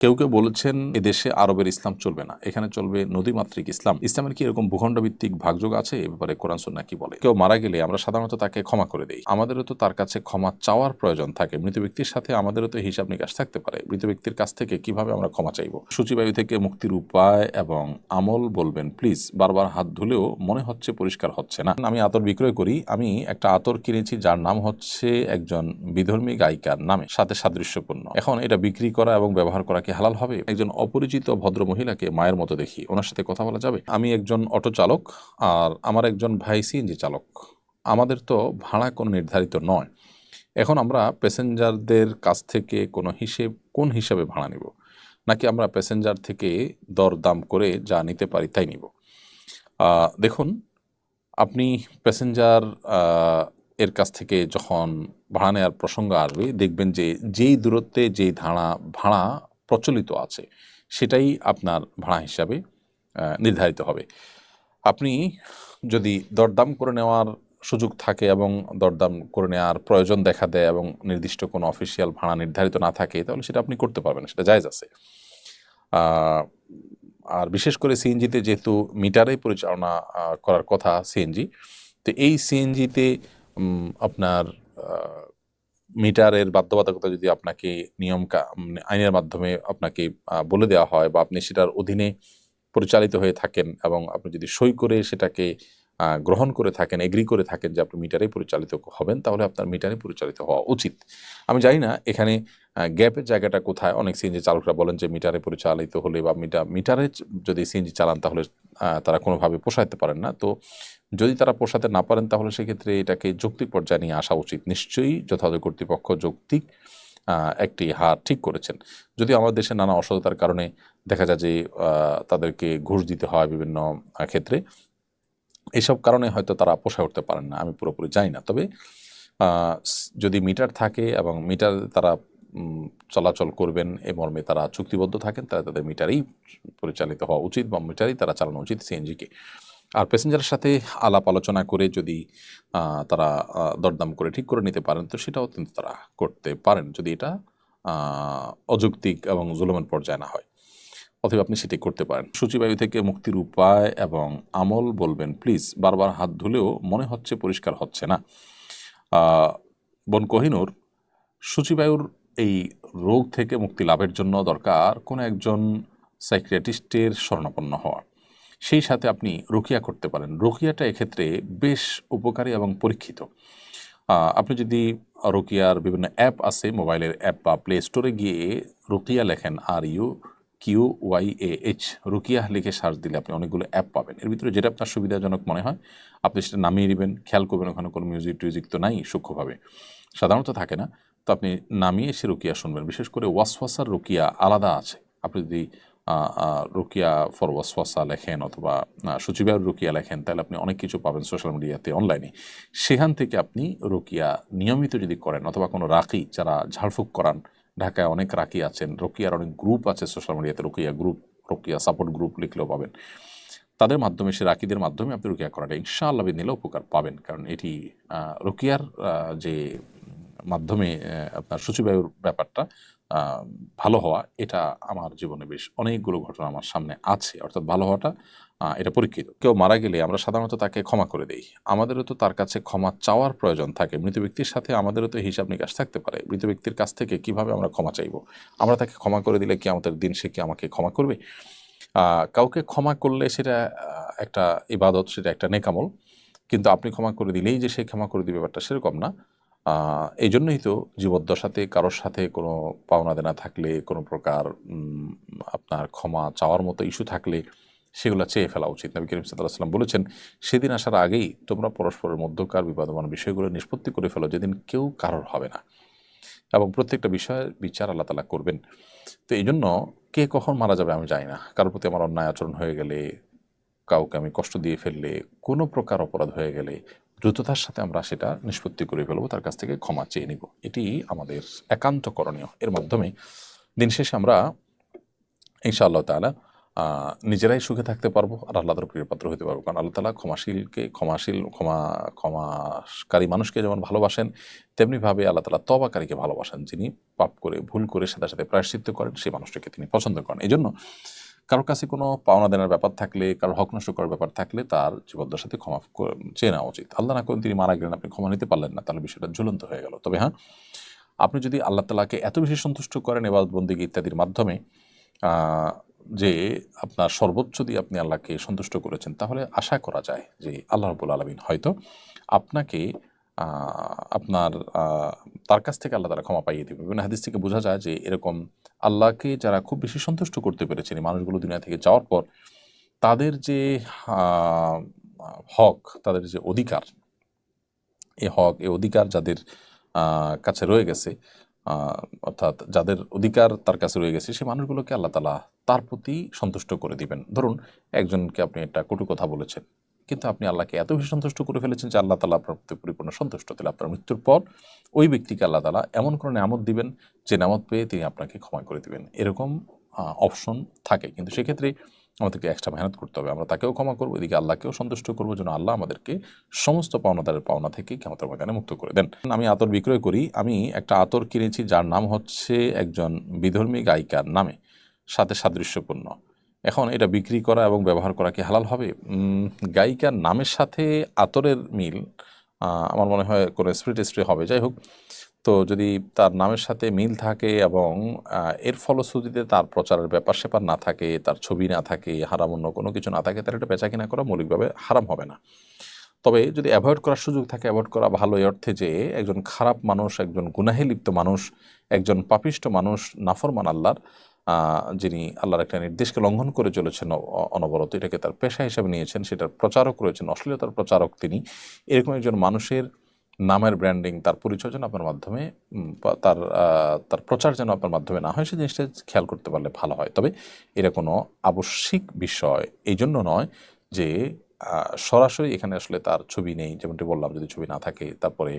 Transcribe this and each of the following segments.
কেউ কেউ বলেছেন এদেশে আরবের ইসলাম চলবে না, এখানে চলবে নদীমাতৃক ইসলাম। ইসলামের কি এরকম ভূখণ্ড ভিত্তিক ভাগযোগ আছে? এ ব্যাপারে কোরআন সুন্নাহ কি বলে? কেউ মারা গেলে আমরা সাধারণত তাকে ক্ষমা করে দেই, আমাদেরও তো তার কাছে ক্ষমা চাওয়ার প্রয়োজন থাকে। মৃত ব্যক্তির সাথে আমাদেরও তো হিসাব নিকাশ থাকতে পারে। মৃত ব্যক্তির কাছ থেকে কিভাবে আমরা ক্ষমা চাইব? সূচিবায়ু থেকে মুক্তির উপায় এবং আমল বলবেন প্লিজ। বারবার হাত ধুলেও মনে হচ্ছে পরিষ্কার হচ্ছে না। আমি আতর বিক্রয় করি। আমি একটা আতর কিনেছি যার নাম হচ্ছে একজন বিধর্মী গায়িকার নামে, সাথে সাদৃশ্যপূর্ণ। এখন এটা বিক্রি করা এবং ব্যবহার করা কি হালাল হবে? একজন অপরিচিত ভদ্র মহিলাকে মায়ের মতো দেখি, ওনার সাথে কথা বলা যাবে? আমি একজন অটো চালক আর আমার একজন ভাই সিএনজি চালক। আমাদের তো ভাড়া কোনো নির্ধারিত নয়। এখন আমরা প্যাসেঞ্জারদের কাছ থেকে কোন হিসাবে ভাড়া নিব, নাকি আমরা প্যাসেঞ্জার থেকে দরদাম করে যা নিতে পারি তাই নিব? দেখুন, আপনি প্যাসেঞ্জার এর কাছ থেকে যখন ভাড়া নেওয়ার প্রসঙ্গ আসবে, দেখবেন যে যেই দূরত্বে যেই ভাড়া প্রচলিত আছে সেটাই আপনার ভাড়া হিসাবে নির্ধারিত হবে। আপনি যদি দরদাম করে নেওয়ার সুযোগ থাকে এবং দরদাম করে নেওয়ার প্রয়োজন দেখা দেয় এবং নির্দিষ্ট কোনো অফিসিয়াল ভাড়া নির্ধারিত না থাকে, তাহলে সেটা আপনি করতে পারবেন, সেটা জায়েজ আছে। আর বিশেষ করে সিএনজিতে যেহেতু মিটারে পরিচালনা করার কথা সিএনজি, তো এই সিএনজিতে আপনার মিটারের বাধ্যবাধকতা যদি আপনাকে আইনের মাধ্যমে আপনাকে বলে দেওয়া হয় বা আপনি সেটার অধীনে পরিচালিত হয়ে থাকেন এবং আপনি যদি সই করে সেটাকে গ্রহণ করে থাকেন, এগ্রি করে থাকেন যে আপনি মিটারে পরিচালিত হবেন, তাহলে আপনার মিটারে পরিচালিত হওয়া উচিত। আমি জানি না এখানে গ্যাপের জায়গাটা কোথায়। অনেক সিএনজি চালকরা বলেন যে মিটারে পরিচালিত হলে বা মিটারে যদি সিএনজি চালান তাহলে তারা কোনোভাবে পোষাইতে পারেন না। তো যদি তারা পোষাতে না পারেন তাহলে সেক্ষেত্রে এটাকে যৌক্তিক পর্যায়ে নিয়ে আসা উচিত। নিশ্চয়ই যথাযথ কর্তৃপক্ষ যৌক্তিক একটি হার ঠিক করেছেন। যদিও আমাদের দেশে নানা অসততার কারণে দেখা যায় যে তাদেরকে ঘুষ দিতে হয় বিভিন্ন ক্ষেত্রে। এসব কারণে হয়তো তারা পোষায় উঠতে পারেন না, আমি পুরোপুরি জানি না। তবে যদি মিটার থাকে এবং মিটার তারা চলাচল করবেন এ মর্মে তারা চুক্তিবদ্ধ থাকেন, তারা তাদের মিটারেই পরিচালিত হওয়া উচিত বা মিটারেই তারা চালানো উচিত সিএনজিকে। আর প্যাসেঞ্জারের সাথে আলাপ আলোচনা করে যদি তারা দরদাম করে ঠিক করে নিতে পারেন, তো সেটাও কিন্তু তারা করতে পারেন, যদি এটা অযৌক্তিক এবং জুলুমের পর্যায়ে না হয়। অথবা আপনি সেটাই করতে পারেন। সূচিবায়ু থেকে মুক্তির উপায় এবং আমল বলবেন প্লিজ। বারবার হাত ধুলেও মনে হচ্ছে পরিষ্কার হচ্ছে না। বোন কোহিনূর, সূচিবায়ুর এই রোগ থেকে মুক্তি লাভের জন্য দরকার কোনো একজন সাইকিয়াট্রিস্টের শরণাপন্ন হওয়া। সেই সাথে আপনি রুকিয়া করতে পারেন। রুকিয়াটা এক্ষেত্রে বেশ উপকারী এবং পরীক্ষিত। আপনি যদি রুকিয়ার বিভিন্ন অ্যাপ আছে, মোবাইলের অ্যাপ বা প্লে স্টোরে গিয়ে রুকিয়া লেখেন, RUQYAH, রুকিয়া লিখে সার্চ দিলে আপনি অনেকগুলো অ্যাপ পাবেন। এর ভিতরে যেটা আপনার সুবিধাজনক মনে হয় আপনি সেটা নামিয়ে নেবেন। খেয়াল করবেন ওখানে কোনো মিউজিক তো নাই, সূক্ষ্মভাবে সাধারণত থাকে না। তো আপনি নামিয়ে সে রুকিয়া শুনবেন। বিশেষ করে ওয়াসওয়াসার রুকিয়া আলাদা আছে। আপনি যদি রুকিয়া ফর ওয়াসওয়াসা লেখেন অথবা সূচিবায়ুর রুকিয়া লেখেন, তাহলে আপনি অনেক কিছু পাবেন সোশ্যাল মিডিয়াতে, অনলাইনে। সেখান থেকে আপনি রুকিয়া নিয়মিত যদি করেন, অথবা কোনো রাকি যারা ঝাড়ফুঁক করান, ঢাকায় অনেক রাকি আছেন, রুকিয়ার অনেক গ্রুপ আছে সোশ্যাল মিডিয়াতে, রুকিয়া গ্রুপ, রুকিয়া সাপোর্ট গ্রুপ লিখলেও পাবেন। তাদের মাধ্যমে, সে রাকিদের মাধ্যমে আপনি রুকিয়া করাটা ইনশাআল্লাহ নিলে উপকার পাবেন। কারণ এটি রুকিয়ার যে মাধ্যমে আপনার সূচিবায়ুর ব্যাপারটা ভালো হওয়া, এটা আমার জীবনে বেশ অনেকগুলো ঘটনা আমার সামনে আছে। অর্থাৎ ভালো হওয়াটা এটা পরীক্ষিত। কেউ মারা গেলে আমরা সাধারণত তাকে ক্ষমা করে দেই, আমাদেরও তো তার কাছে ক্ষমা চাওয়ার প্রয়োজন থাকে। মৃত ব্যক্তির সাথে আমাদেরও তো হিসাব নিকাশ থাকতে পারে। মৃত ব্যক্তির কাছ থেকে কিভাবে আমরা ক্ষমা চাইব? আমরা তাকে ক্ষমা করে দিলে কিয়ামতের দিন সে কি আমাকে ক্ষমা করবে? কাউকে ক্ষমা করলে সেটা একটা ইবাদত, সেটা একটা নেক আমল। কিন্তু আপনি ক্ষমা করে দিলেই যে সে ক্ষমা করে দিবে, ব্যাপারটা সেরকম না। এই জন্যই তো জীবদ্দশাতে কারোর সাথে কোনো পাওনা দেনা থাকলে, কোনো প্রকার আপনার ক্ষমা চাওয়ার মতো ইস্যু থাকলে সেগুলো চেয়ে ফেলা উচিত। নবী করিম সাল্লাল্লাহু আলাইহি ওয়াসাল্লাম বলেছেন, সেদিন আসার আগেই তোমরা পরস্পরের মধ্যকার বিবাদমান বিষয়গুলো নিষ্পত্তি করে ফেলো, যেদিন কেউ কারোর হবে না, এবং প্রত্যেকটা বিষয়ের বিচার আল্লাহ তাআলা করবেন। তো এই জন্য কে কখন মারা যাবে আমি জানি না। কারোর প্রতি আমার অন্যায় আচরণ হয়ে গেলে, কাউকে আমি কষ্ট দিয়ে ফেললে, কোনো প্রকার অপরাধ হয়ে গেলে দ্রুততার সাথে আমরা সেটা নিষ্পত্তি করে ফেলবো, তার কাছ থেকে ক্ষমা চেয়ে নিব। এটি আমাদের একান্ত করণীয়। এর মাধ্যমে দিন শেষে আমরা ইনশাআল্লাহ তাআলা নিজেরাই সুখে থাকতে পারবো আর আল্লাহ তাআলার প্রিয় পাত্র হতে পারবো। কারণ আল্লাহ তাআলা ক্ষমাকারী মানুষকে যেমন ভালোবাসেন, তেমনিভাবে আল্লাহ তাআলা তওবাকারীকে ভালোবাসেন। যিনি পাপ করে ভুল করে সাথে সাথে প্রায়শ্চিত্ত করেন, সেই মানুষটাকে তিনি পছন্দ করেন। এজন্য কারোর কাছে কোনো পাওনা দেনার ব্যাপার থাকলে, কারোর হক নষ্ট করার ব্যাপার থাকলে তার জীবদ্দশাতে ক্ষমা চেয়ে নেওয়া উচিত। আল্লাহ না করেন তিনি মারা গেলেন, আপনি ক্ষমা নিতে পারলেন না, তাহলে বিষয়টা ঝুলন্ত হয়ে গেল। তবে হ্যাঁ, আপনি যদি আল্লাহ তাআলাকে এত বেশি সন্তুষ্ট করেন ইবাদত বন্দেগী ইত্যাদির মাধ্যমে যে আপনার সর্বোচ্চ দিয়ে আপনি আল্লাহকে সন্তুষ্ট করেছেন, তাহলে আশা করা যায় যে আল্লাহ রাব্বুল আলামিন হয়তো আপনাকে আপনার তার কাছ থেকে আল্লাহ তাআলা ক্ষমা পাইয়ে দেবে। বিভিন্ন হাদিস থেকে বোঝা যায় যে এরকম আল্লাহকে যারা খুব বেশি সন্তুষ্ট করতে পেরেছেন, এই মানুষগুলো দুনিয়া থেকে যাওয়ার পর তাদের যে হক, তাদের যে অধিকার, এই অধিকার যাদের কাছে রয়ে গেছে, অর্থাৎ যাদের অধিকার তার কাছে রয়ে গেছে, সেই মানুষগুলোকে আল্লাহ তাআলা তার প্রতি সন্তুষ্ট করে দিবেন। ধরুন একজনকে আপনি একটা কটু কথা বলেছেন, কিন্তু আপনি আল্লাহকে এত বেশি সন্তুষ্ট করে ফেলেছেন যে আল্লাহ তাআলা আপনার প্রতি পরিপূর্ণ সন্তুষ্ট। তাহলে আপনার মৃত্যুর পর ওই ব্যক্তিকে আল্লাহ তাআলা এমন কোনো নেয়ামত দিবেন, যে নেয়ামত পেয়ে তিনি আপনাকে ক্ষমা করে দিবেন। এরকম অপশন থাকে, কিন্তু সেক্ষেত্রে আমাদেরকে এক্সট্রা মেহনত করতে হবে। আমরা তাকেও ক্ষমা করবো, এদিকে আল্লাহকেও সন্তুষ্ট করবো, যেন আল্লাহ আমাদেরকে সমস্ত পাওনাদারের পাওনা থেকে কিয়ামতের ময়দানে মুক্ত করে দেন। আমি আতর বিক্রয় করি। আমি একটা আতর কিনেছি যার নাম হচ্ছে একজন বিধর্মী গায়িকার নামে, সাথে সাদৃশ্যপূর্ণ। এখন এটা বিক্রি করা এবং ব্যবহার করা কি হালাল হবে? গায়িকার নামের সাথে আতরের মিল, আমার মনে হয় কোনো স্প্রে হবে। যাই হোক, তো যদি তার নামের সাথে মিল থাকে এবং এর ফলশ্রুতিতে তার প্রচারের ব্যাপার-স্যাপার না থাকে, তার ছবি না থাকে, হারাম অন্য কোনো কিছু না থাকে, তাহলে এটা বেচা-কিনা করা মৌলিকভাবে হারাম হবে না। তবে যদি অ্যাভয়েড করার সুযোগ থাকে, অ্যাভয়েড করা ভালো এই অর্থে যে একজন খারাপ মানুষ, একজন গুনাহে লিপ্ত মানুষ, একজন পাপিষ্ট মানুষ, নাফরমান আল্লাহর, যিনি আল্লাহর একটা নির্দেশকে লঙ্ঘন করে চলেছেন অনবরত, এটাকে তার পেশা হিসেবে নিয়েছেন, সেটার প্রচারক রয়েছেন, অশ্লীলতার প্রচারক তিনি, এরকম একজন মানুষের নামের ব্র্যান্ডিং, তার পরিচয় যেন আপনার মাধ্যমে তার প্রচার যেন আপনার মাধ্যমে না হয়, সেই জিনিসটা খেয়াল করতে পারলে ভালো হয়। তবে এটা কোনো আবশ্যিক বিষয় এই জন্য নয় যে সরাসরি এখানে আসলে তার ছবি নেই, যেমনটি বললাম, যদি ছবি না থাকে, তারপরে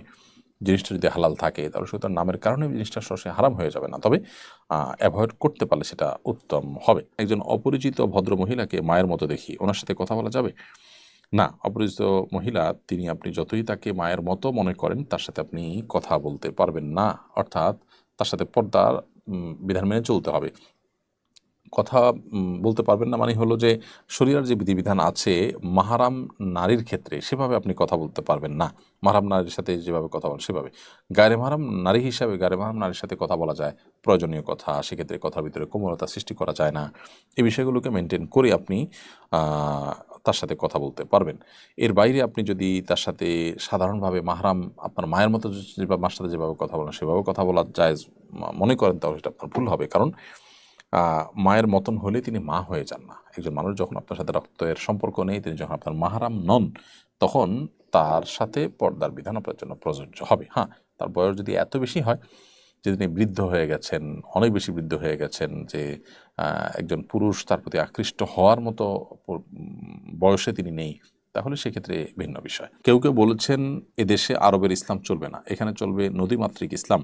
জিনিসটা যদি হালাল থাকে, তাহলে শুধু তার নামের কারণে জিনিসটা সরাসরি হারাম হয়ে যাবে না। তবে অ্যাভয়েড করতে পারলে সেটা উত্তম হবে। একজন অপরিচিত ভদ্র মহিলাকে মায়ের মতো দেখি, ওনার সাথে কথা বলা যাবে? না, অপরিচিত মহিলা, আপনি যতই তাকে মায়ের মতো মনে করেন, তার সাথে আপনি কথা বলতে পারবেন না। অর্থাৎ তার সাথে পর্দার বিধান মেনে চলতে হবে। কথা বলতে পারবেন না মানে হলো যে শরিয়ার যে বিধিবিধান আছে মাহরাম নারীর ক্ষেত্রে, সেভাবে আপনি কথা বলতে পারবেন না। মাহরাম নারীর সাথে যেভাবে কথা বলেন সেভাবে। গায়রে মাহরাম নারী হিসাবে গায়রে মাহরাম নারীর সাথে কথা বলা যায়, প্রয়োজনীয় কথা, সেক্ষেত্রে কথার ভিতরে কোমলতা সৃষ্টি করা যায় না। এই বিষয়গুলোকে মেনটেন করে আপনি তার সাথে কথা বলতে পারবেন। এর বাইরে আপনি যদি তার সাথে সাধারণভাবে মাহরাম আপনার মায়ের মতো মার সাথে যেভাবে কথা বলেন সেভাবে কথা বলা জায়েজ মনে করেন, তাহলে সেটা আপনার ভুল হবে। কারণ মায়ের মতন হলে তিনি মা হয়ে যান না। একজন মানুষ যখন আপনার সাথে রক্তের সম্পর্ক নেই, তিনি যখন আপনার মাহরাম নন, তখন তার সাথে পর্দার বিধান আপনার জন্য প্রযোজ্য হবে। হ্যাঁ, তার বয়স যদি এত বেশি হয় যে তিনি বৃদ্ধ হয়ে গেছেন, অনেক বেশি বৃদ্ধ হয়ে গেছেন, যে একজন পুরুষ তার প্রতি আকৃষ্ট হওয়ার মতো বয়সে তিনি নেই, তাহলে সেক্ষেত্রে ভিন্ন বিষয়। কেউ কেউ বলেছেন এদেশে আরবের ইসলাম চলবে না, এখানে চলবে নদীমাতৃক ইসলাম।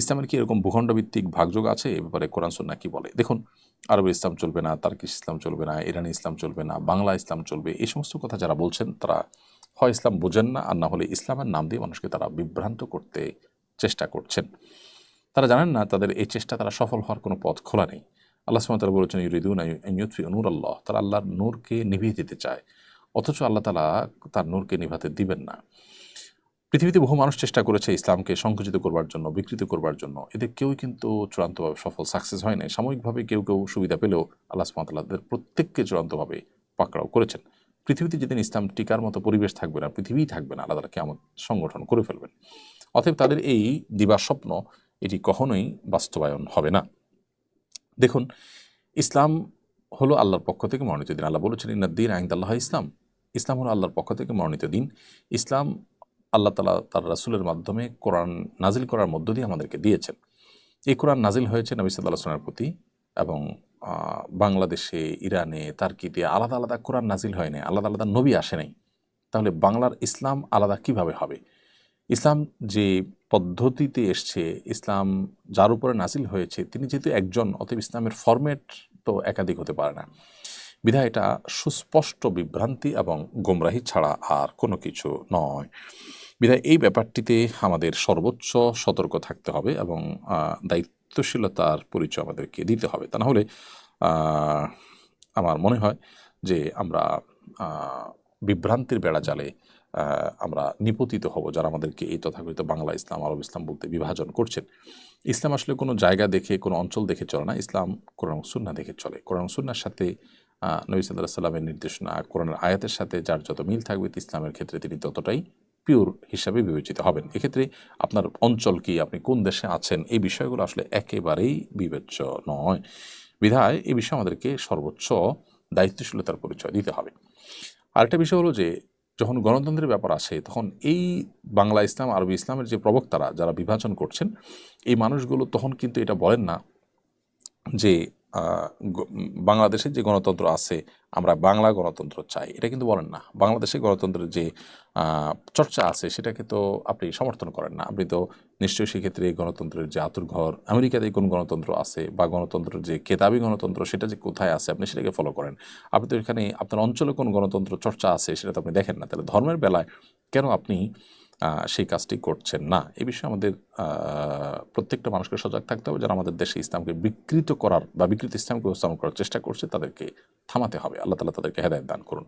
ইসলামের কি এরকম ভূখণ্ডভিত্তিক ভাগযোগ আছে? এ ব্যাপারে কোরআন সুন্নাহ কি বলে? দেখুন, আরবের ইসলাম চলবে না, তার্কিশ ইসলাম চলবে না, ইরানি ইসলাম চলবে না, বাংলা ইসলাম চলবে, এই সমস্ত কথা যারা বলছেন তারা হয় ইসলাম বোঝেন না, আর না হলে ইসলামের নাম দিয়ে মানুষকে তারা বিভ্রান্ত করতে চেষ্টা করছেন। তারা জানেন না তাদের এই চেষ্টা তারা সফল হওয়ার কোনো পথ খোলা নেই। আল্লাহ সুবহানাহু ওয়া তাআলা বলেছেন ইউরিদুনা আন ইউতফিউ নূরাল্লাহ, তারা আল্লাহর নূরকে নিভিয়ে দিতে চায়, অথচ আল্লাহ তাআলা তার নূরকে নিভাতে দিবেন না। পৃথিবীতে বহু মানুষ চেষ্টা করেছে ইসলামকে সংকুচিত করবার জন্য, বিকৃত করবার জন্য, এদের কেউই কিন্তু চূড়ান্তভাবে সফল সাকসেস হয় নাই। সাময়িকভাবে কেউ কেউ সুবিধা পেলেও আল্লাহ সুবহানাহু ওয়া তাআলা তাদের প্রত্যেককে চূড়ান্তভাবে পাকড়াও করেছেন। পৃথিবীতে যেদিন ইসলাম টিকার মতো পরিবেশ থাকবে না, পৃথিবীই থাকবে না, আল্লাহ তাআলা কিয়ামত সংগঠন করে ফেলবেন। অতএব তাদের এই দিবাস্বপ্ন এটি কখনোই বাস্তবায়ন হবে না। দেখুন, ইসলাম হলো আল্লাহর পক্ষ থেকে মনোনীত দিন। আল্লাহ বলেছেন ইন্নাদ-দীন ইনদাল্লাহ ইসলাম। ইসলাম হলো আল্লাহর পক্ষ থেকে মনোনীত দিন। ইসলাম আল্লাহ তাআলা তার রাসূলের মাধ্যমে কোরআন নাজিল করার মধ্য দিয়ে আমাদেরকে দিয়েছেন। এই কোরআন নাজিল হয়েছে নবী সাল্লাল্লাহু আলাইহি ওয়াসাল্লামের প্রতি, এবং বাংলাদেশে, ইরানে, তার্কিতে আলাদা আলাদা কোরআন নাজিল হয় নাই, আলাদা আলাদা নবী আসে নাই। তাহলে বাংলার ইসলাম আলাদা কিভাবে হবে? ইসলাম যে পদ্ধতিতে এসছে, ইসলাম যার উপরে নাজিল হয়েছে, তিনি যেহেতু একজন, অতএব ইসলামের ফরম্যাট তো একাধিক হতে পারে না। বিধায় এটা সুস্পষ্ট বিভ্রান্তি এবং গোমরাহি ছাড়া আর কোনো কিছু নয়। বিধায় এই ব্যাপারটিতে আমাদের সর্বোচ্চ সতর্ক থাকতে হবে এবং দায়িত্বশীলতার পরিচয় আমাদেরকে দিতে হবে। তা না হলে আমার মনে হয় যে আমরা বিভ্রান্তির বেড়াজালে আমরা নিপতিত হব, যারা আমাদেরকে এই তথাকথিত বাংলা ইসলাম, আরব ইসলাম বলতে বিভাজন করছেন। ইসলাম আসলে কোনো জায়গা দেখে, কোনো অঞ্চল দেখে চলে না। ইসলাম কোরআন সুন্নাহ দেখে চলে। কোরআন সুন্নাহর সাথে নবী সাল্লাল্লাহু আলাইহি ওয়াসাল্লামের নির্দেশনা, কোরআনের আয়াতের সাথে যার যত মিল থাকবে, ইসলামের ক্ষেত্রে তিনি ততটাই পিওর হিসাবে বিবেচিত হবেন। এক্ষেত্রে আপনার অঞ্চল কি, আপনি কোন দেশে আছেন, এই বিষয়গুলো আসলে একেবারেই বিবেচ্য নয়। বিধায় এই বিষয়ে আমাদেরকে সর্বোচ্চ দায়িত্বশীলতার পরিচয় দিতে হবে। আরেকটা বিষয় হলো যে যখন গণতন্ত্রের ব্যাপার আসে, তখন এই বাংলা ইসলাম, আরবি ইসলামের যে প্রবক্তারা যারা বিভাজন করছেন, এই মানুষগুলো তখন কিন্তু এটা বলেন না যে বাংলাদেশে যে গণতন্ত্র আছে আমরা বাংলা গণতন্ত্র চাই, এটা কিন্তু বলেন না। বাংলাদেশে গণতন্ত্রের যে চর্চা আছে সেটাকে তো আপনি সমর্থন করেন না। আপনি তো নিশ্চয়ই সেক্ষেত্রে গণতন্ত্রের যে আঁতুড়ঘর, আমেরিকাতে কোন গণতন্ত্র আছে বা গণতন্ত্রের যে কেতাবি গণতন্ত্র সেটা যে কোথায় আছে আপনি সেটাকে ফলো করেন। আপনি তো এখানে আপনার অঞ্চলে কোন গণতন্ত্র চর্চা আছে সেটা তো আপনি দেখেন না। তাহলে ধর্মের বেলায় কেন আপনি সেই কাজটি করছেন না? এ বিষয়ে আমাদের প্রত্যেকটা মানুষকে সজাগ থাকতে হবে। যারা আমাদের দেশে ইসলামকে বিকৃত করার বা বিকৃত ইসলামকে উপস্থাপন করার চেষ্টা করছে, তাদেরকে থামাতে হবে। আল্লাহ তাআলা তাদেরকে হেদায়েত দান করুন।